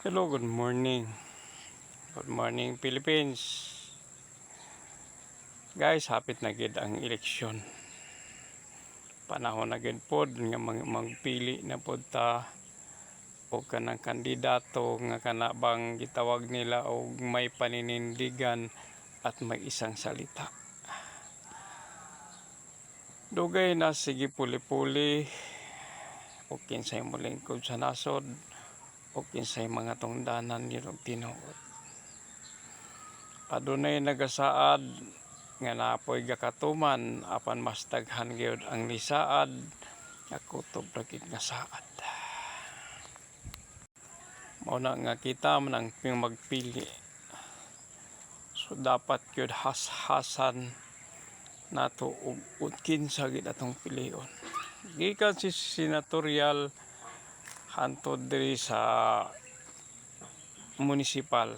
Hello, good morning. Good morning, Philippines. Guys, hapit na gid ang eleksyon. Panahon na gid pod nga magpili na pod ta o kanang kandidato nga kana bang gitawag nila og may paninindigan at may isang salita. Dugay na sige puli-puli o kinsay molingkod sa nasod o kinsay mga tungdanan nilong tinuod. Adunay nagasaad nga napoy gakatuman apan mas daghan gyud ang lisaad nga kutob ra gid nga saad. Mao na nga kita man ang magpili. So dapat gyud has-hasan nato og kinsa gid atong pilion. Gikan si senatorial hantod diri sa municipal.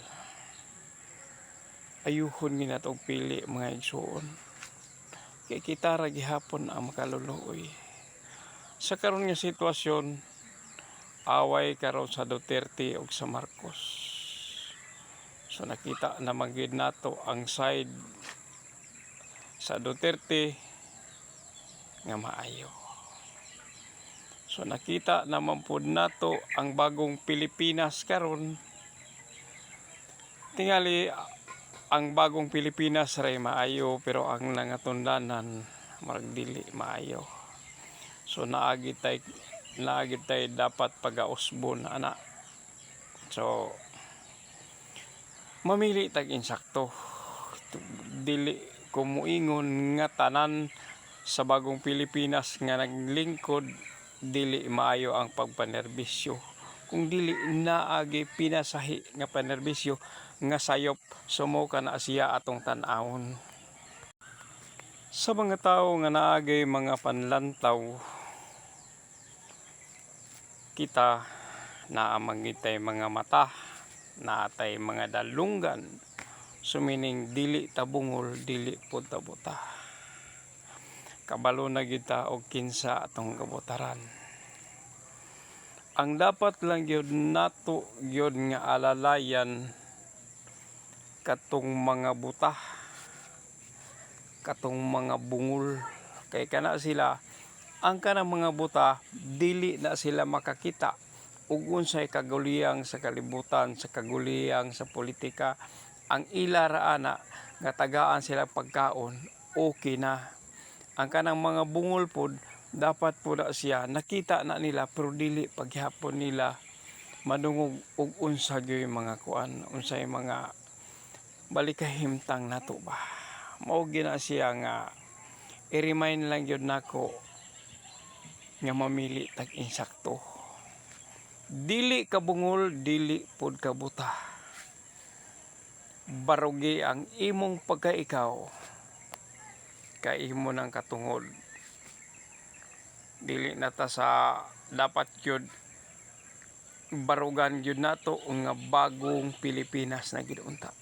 Ayuhon mi natong pili mga igsoon. Kay kita ra gihapon ang makaluluoy. Sa karon nga sitwasyon, away karon sa Duterte ug sa Marcos. So nakita naman gid nato ang side sa Duterte nga maayo. So nakita naman pud nato ang bagong Pilipinas karon. Tingali ang bagong Pilipinas ray maayo pero ang nangatundanan marag dili maayo. So naagi tay dapat pagausbon ana. So mamili tag insakto. Dili ko moingon nga tanan sa bagong Pilipinas nga naglingkod dili maayo ang pagpanerbisyo. Kung dili naagi pinasahi nga panerbisyo nga sayop sumuka na siya atong tan-awon. Sa mga tao nga naagay mga panlantaw, kita naamangitay mga mata, naatay mga dalunggan, sumining dili tabungol, dili pud tabuta. Kabalo na kita og kinsa atong kabotaran. Ang dapat lang gyud nato gyud nga alalayan katong mga buta, katong mga bungol, kay kana sila ang kanang mga buta dili na sila makakita ug unsay kaguliyang sa kalibutan, sa kaguliyang sa politika. Ang ila ra ana nga tagaan sila pagkaon, okay na. Ang kanang mga bungol pod dapat po na siya nakita na nila pero dili paghapon nila madungog og unsa gyud mga kuan, unsay mga balikahimtang nato ba. Mao gina siya nga i-remind lang gyud nako nga mamili tag insakto. Dili ka bungol, dili pud ka buta. Barugi ang imong pagkaikaw kay imo nang katungod. Dili na ta sa dapat gyud barugan gyud nato nga bagong Pilipinas na gid unta.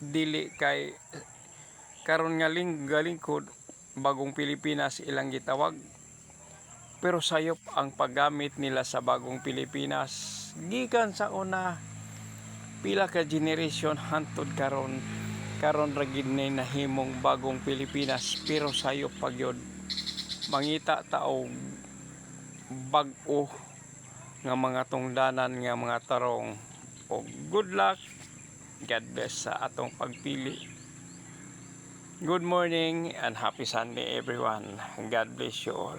Dili kay karon nga galingkod bagong Pilipinas ilang gitawag pero sayop ang paggamit nila sa bagong Pilipinas gikan sa una pila ka generation hantod karon ra gid nahimong bagong Pilipinas pero sayop pa gyud mangita ta og bag-o nga mga tungdanan nga mga tarong og good luck. God bless sa atong pagpili. Good morning and happy Sunday everyone. God bless you all.